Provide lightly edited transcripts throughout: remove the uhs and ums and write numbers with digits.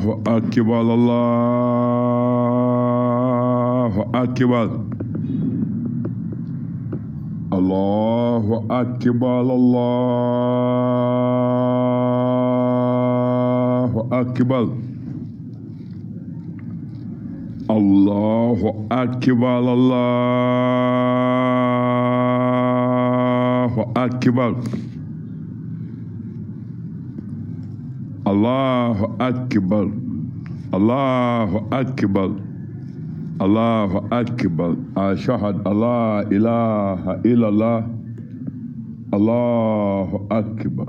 Allahu Akbar, Allahu Akbar. Allahu Akbar, Allahu Akbar. Allahu Akbar, Allahu Akbar. Allahu Akbar, Allahu Akbar, Allahu Akbar. Ashhadu Allah ilaha illallah. Allahu Akbar,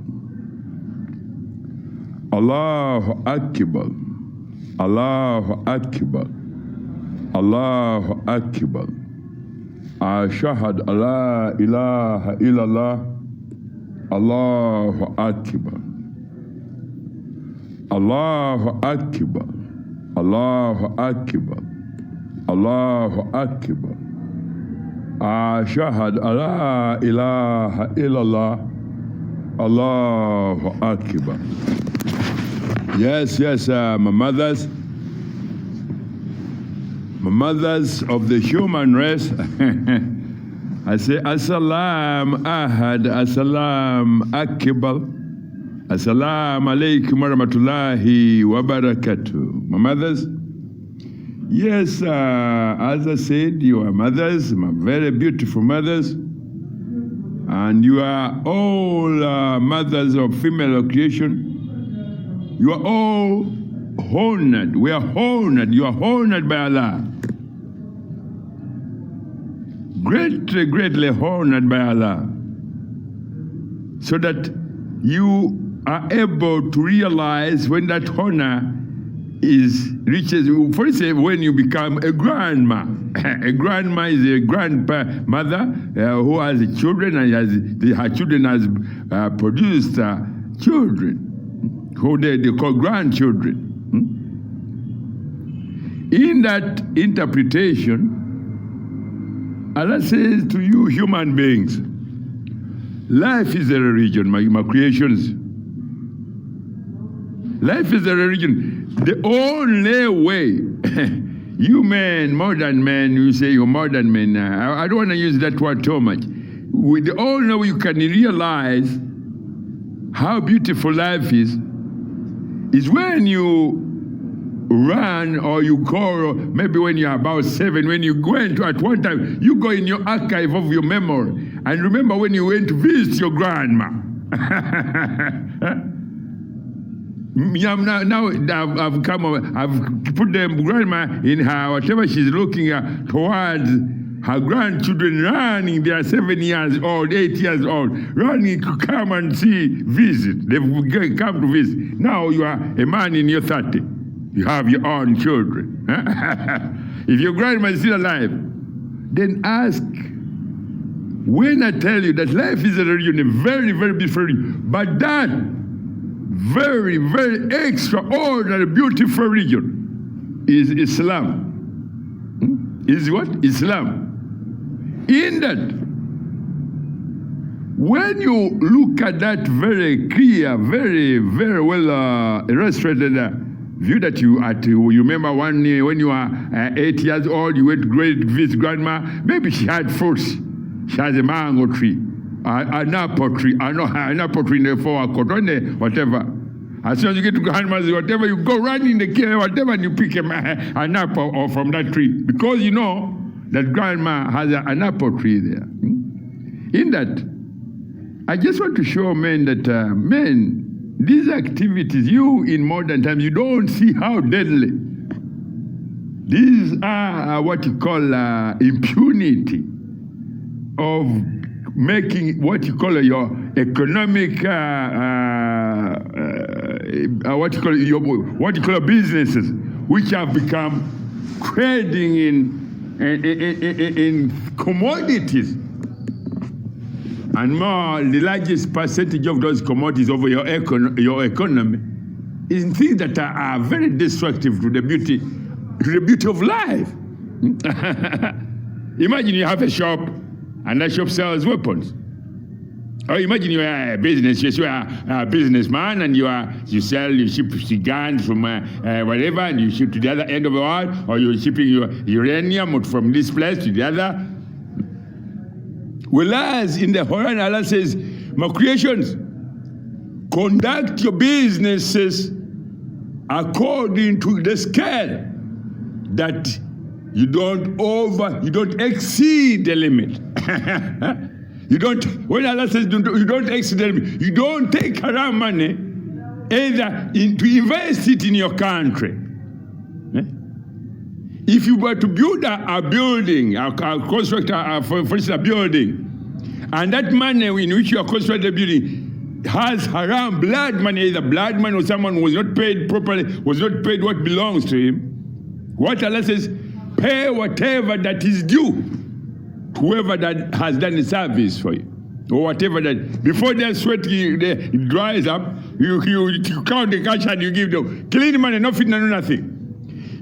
Allahu Akbar, Allahu Akbar, Allahu Akbar. Ashhadu Allah ilaha illallah. Allahu Akbar, Allahu Akbar, Allahu Akbar, Allahu Akbar. Ashhadu alla ilaha illallah. Allahu Akbar. Yes, my mothers of the human race. I say, As-salam ahad, As-salam akbar. Assalamu alaikum warahmatullahi wabarakatuh. My mothers, yes, as I said, you are mothers, my very beautiful mothers, and you are all mothers of female creation. You are all honored. We are honored. You are honored by Allah. Greatly, greatly honored by Allah. So that you are able to realize when that honor reaches, for instance, when you become a grandma. A grandma is a grandmother who has children, and her children has produced children, who they call grandchildren. In that interpretation, Allah says to you, human beings, life is a religion, my creations. Life is a religion. The only way, you men, modern men, you say you're modern men. I don't want to use that word too much. The only way you can realize how beautiful life is when you run or you go, maybe when you're about 7, when you go into, at one time, you go in your archive of your memory and remember when you went to visit your grandma. Now I've put the grandma in her, whatever she's looking at, towards her grandchildren running. They are 7 years old, 8 years old, running to come and visit. They've come to visit. Now you are a man in your 30. You have your own children. If your grandma is still alive, then ask. When I tell you that life is a religion, a very, very beautiful religion, but that very, very extraordinary, beautiful religion is Islam. Is what? Islam. In that, when you look at that very clear, very, very well illustrated view that you remember one year when you were 8 years old, you went to visit grandma, maybe she had fruits. She has a mango tree. An apple tree, an apple tree in the forecourt, whatever. As soon as you get to grandma's, whatever, you go run in the kitchen, whatever, and you pick an apple from that tree. Because you know that grandma has an apple tree there. In that, I just want to show men that, these activities, you in modern times, you don't see how deadly. These are what you call impunity of making what you call your economic, what you call businesses, which have become trading in commodities, and more the largest percentage of those commodities over your economy is things that are very destructive to the beauty of life. Imagine you have a shop, and that shop sells weapons. Or imagine you are a business, yes, you are a businessman, and you ship guns from wherever, and you ship to the other end of the world, or you're shipping your uranium from this place to the other. Whereas in the Quran, Allah says, my creations, conduct your businesses according to the scale that you don't exceed the limit. When Allah says you don't exceed the limit, you don't take haram money either to invest it in your country. If you were to build a building, construct for instance, a building, and that money in which you are constructing the building has haram blood money, either blood money or someone was not paid properly, was not paid what belongs to him, what Allah says, pay whatever that is due to whoever that has done the service for you, or whatever that, before their sweat dries up, you count the cash and you give them clean money, no fitna, no nothing.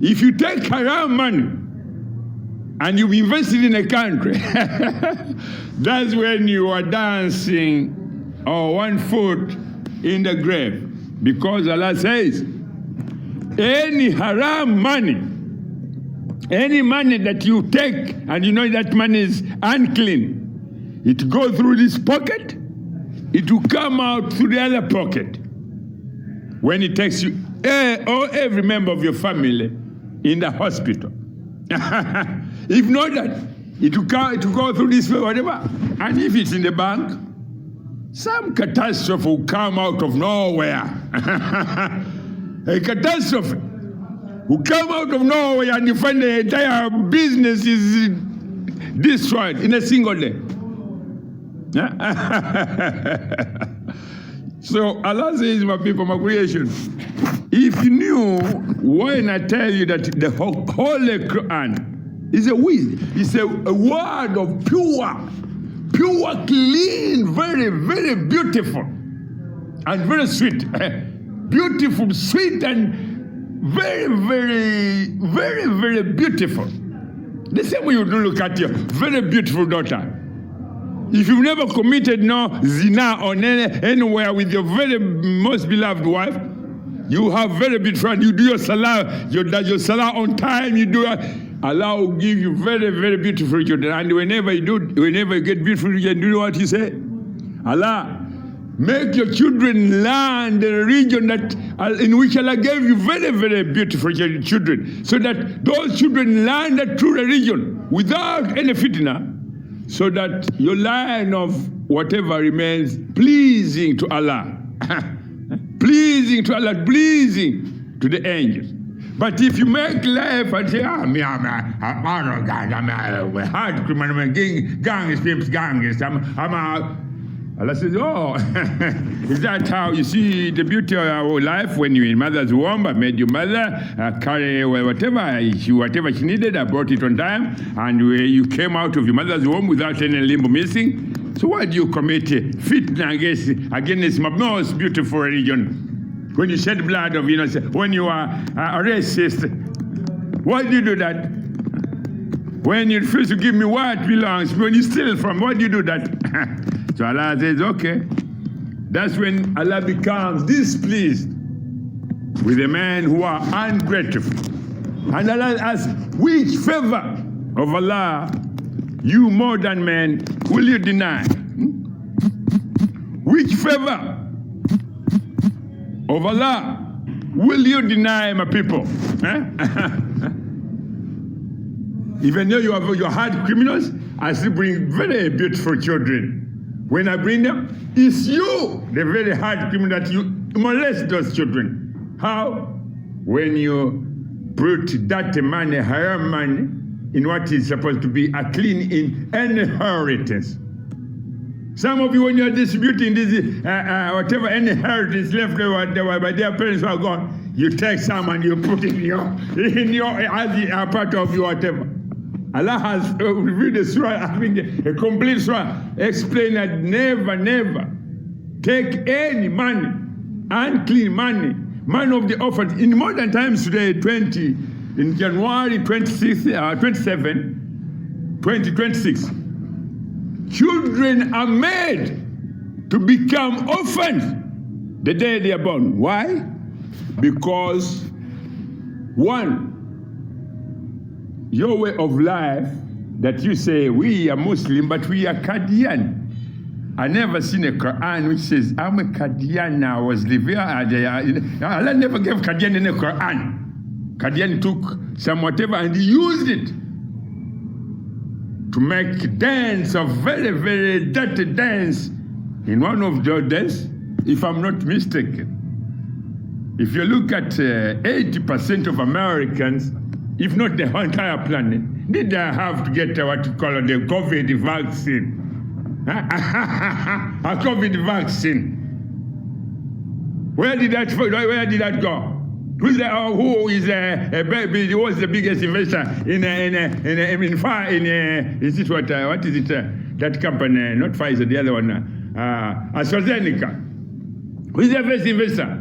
If you take haram money and you invest it in a country, that's when you are dancing or 1 foot in the grave. Because Allah says, any haram money, any money that you take and you know that money is unclean, it goes through this pocket, it will come out through the other pocket. When it takes you, or every member of your family in the hospital. If not that, it will go through this way, whatever. And if it's in the bank, some catastrophe will come out of nowhere. A catastrophe will come out of nowhere, and you find the entire business is destroyed in a single day. So Allah says, my people, my creation, if you knew when I tell you that the Holy Quran is a wisdom, it's a word of pure, clean, very, very beautiful, and very sweet. Beautiful, sweet, and very, very, very, very beautiful. The same way you look at your very beautiful daughter. If you've never committed no zina on anywhere with your very most beloved wife, you have very beautiful, and you do your salah, your salah on time, you do it. Allah will give you very, very beautiful children. And whenever you get beautiful children, do you know what He say? Allah, make your children learn the religion that in which Allah gave you very, very beautiful children, so that those children learn the true religion without any fitna, so that your line of whatever remains pleasing to Allah. Pleasing to Allah, pleasing to the angels. But if you make life and say, I'm a hard criminal, I'm a gangster, Allah says, oh, is that how you see the beauty of our life when you're in mother's womb? I made your mother carry whatever she needed. I brought it on time, and you came out of your mother's womb without any limb missing. So why do you commit fitna against my most beautiful religion? When you shed blood of innocent, when you are a racist, why do you do that? When you refuse to give me what belongs, when you steal from, why do you do that? So Allah says, okay. That's when Allah becomes displeased with the men who are ungrateful. And Allah asks, which favor of Allah, you modern men, will you deny? Which favor of Allah will you deny, my people? Even though you have your hard criminals, I still bring very beautiful children. When I bring them, it's you, the very hard criminal, that you molest those children. How? When you put dirty money, haram money, in what is supposed to be a clean inheritance. Some of you, when you're distributing this, whatever inheritance left over by their parents who are gone, you take some and you put it in your as a part of your whatever. Allah has revealed a surah, I mean, a complete surah, explain that never take any money, unclean money, money of the orphans. In modern times today, in January 27, 2026, children are made to become orphans the day they are born. Why? Because, one, your way of life that you say, we are Muslim, but we are Qadian. I never seen a Quran which says, I'm a Qadian, I was living. Allah never gave Qadian in the Quran. Qadian took some whatever and he used it to make dance, of very, very dirty dance in one of the dance, if I'm not mistaken. If you look at 80% of Americans, if not the entire planet, did have to get what you call the COVID vaccine. A COVID vaccine. Where did that go? Who is a baby? Who was the biggest investor in is it what is it? That company, not Pfizer, the other one, AstraZeneca. Who is the first investor?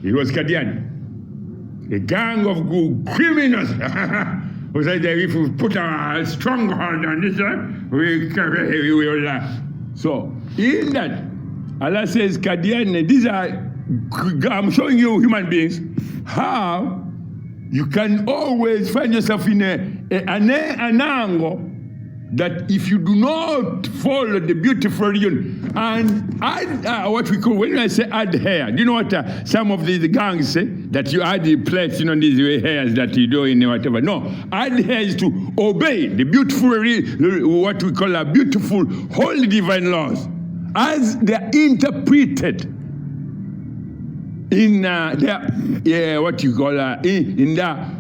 It was Qadian. A gang of criminals who said that if we put a stronghold on this one, we will. So, in that, Allah says, Qadian, these are, I'm showing you human beings, how you can always find yourself in an angle that if you do not follow the beautiful religion and add what we call, when I say add hair, do you know what some of these gangs say? That you add the plates, these hairs that you do in whatever. No, add hair is to obey the beautiful, what we call beautiful, holy divine laws as they are interpreted in their, what you call, in their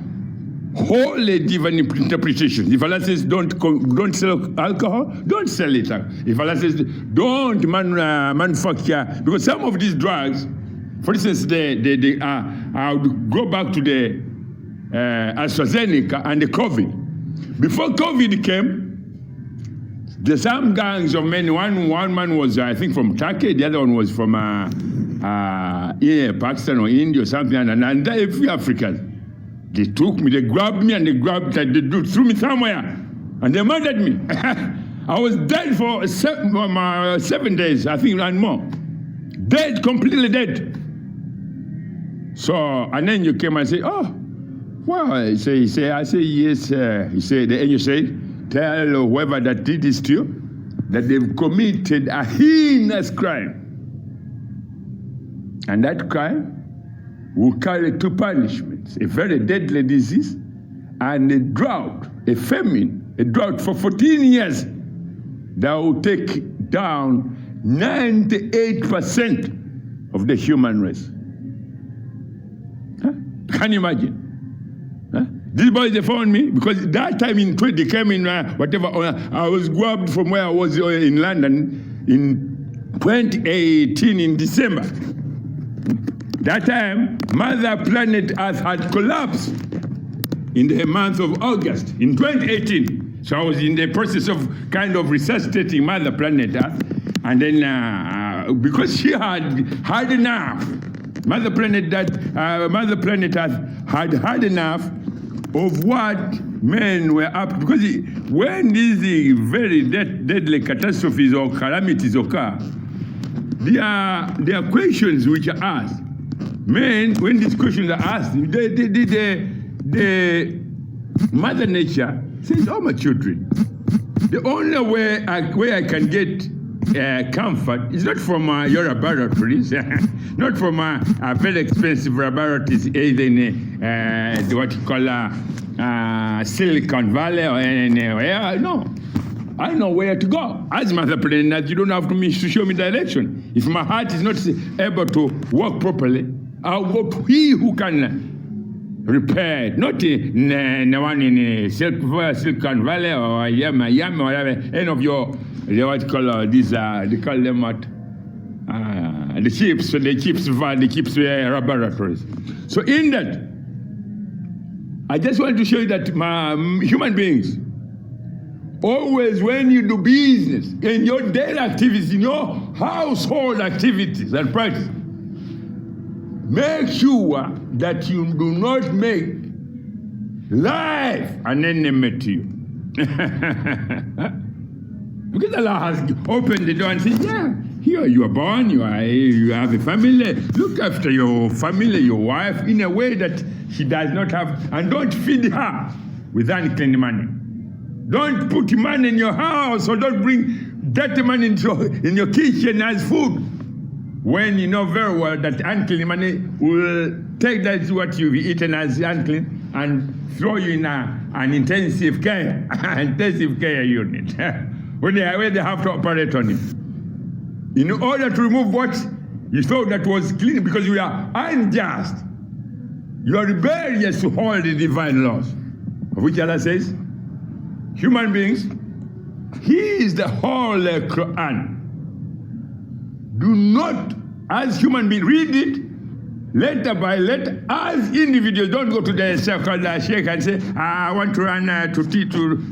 holy divine interpretation. If Allah says don't sell alcohol, don't sell it. If Allah says don't manufacture, because some of these drugs, for instance, I would go back to the AstraZeneca and the COVID. Before COVID came, there's some gangs of men. One man was, I think, from Turkey. The other one was from Pakistan or India or something, and a few Africans. They took me, they grabbed me, and they threw me somewhere, and they murdered me. I was dead for 7 days, I think, and more. Dead, completely dead. So, and then you came and said, oh, well, I say, yes. He said, the angel said, tell whoever that did this to you that they've committed a heinous crime. And that crime will carry two punishments: a very deadly disease and a drought, a famine, a drought for 14 years that will take down 98% of the human race. Huh? Can you imagine? Huh? These boys, they found me because that time they came in whatever. I was grabbed from where I was in London in 2018 in December. That time, Mother Planet Earth had collapsed in the month of August in 2018. So I was in the process of kind of resuscitating Mother Planet Earth. And then, because she had enough, Mother Planet Earth had enough of what men were up to. Because when these very deadly catastrophes or calamities occur, there are questions which are asked. Men, when these questions are asked, the Mother Nature says, oh, my children, the only way I can get comfort is not from your laboratories, not from very expensive laboratories, either in what you call Silicon Valley or anywhere. No. I know where to go. As Mother Planet, you don't have to show me direction. If my heart is not able to work properly, I'll go to He who can repair it. Not the one in Silicon Valley or Miami or whatever. Any of your, what you call these, they call them what? The chips laboratories. So in that, I just want to show you that human beings, always when you do business, in your daily activities, in your household activities and practice, make sure that you do not make life an enemy to you. Because Allah has opened the door and said, yeah, Here you are born, you have a family. Look after your family, your wife, in a way that she does not have, and don't feed her with unclean money. Don't put money in your house, or don't bring dirty money in your kitchen as food, when you know very well that unclean money will take that what you've eaten as unclean and throw you in an intensive care unit where they have to operate on you, in order to remove what you thought that was clean, because you are unjust. You are rebellious to all the divine laws, of which Allah says, human beings, He is the whole Quran. Do not, as human beings, read it letter by letter, as individuals. Don't go to the sheikh and say, I want to run to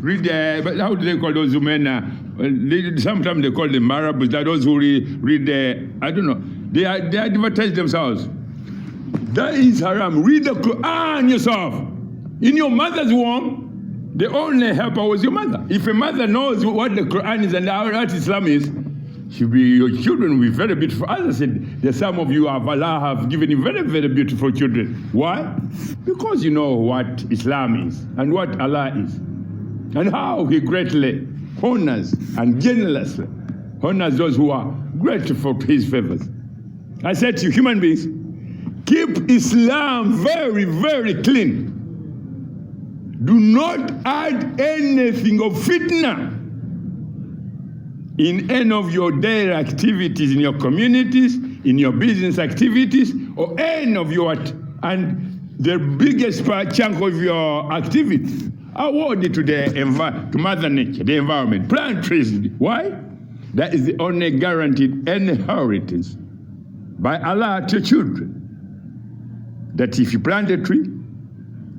read, but how do they call those men? Sometimes they call them Arabs, those who read I don't know. They advertise themselves. That is haram. Read the Quran yourself. In your mother's womb, the only helper was your mother. If a mother knows what the Quran is and what Islam is, your children will be very beautiful. As I said, the some of you Allah have given you very, very beautiful children. Why? Because you know what Islam is and what Allah is, and how He greatly honors and generously honors those who are grateful to His favors. I said to you, human beings, keep Islam very, very clean. Do not add anything of fitna in any of your daily activities, in your communities, in your business activities, or any of your, and the biggest chunk of your activities, award it to Mother Nature, the environment. Plant trees. Why? That is the only guaranteed inheritance by Allah to your children. That if you plant a tree,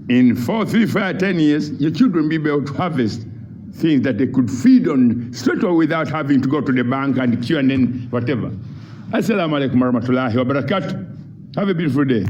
in 4, 3, 5, 10 years, your children will be able to harvest things that they could feed on straight away without having to go to the bank and queue and then whatever. Assalamu alaikum warahmatullahi wabarakatuh. Have a beautiful day.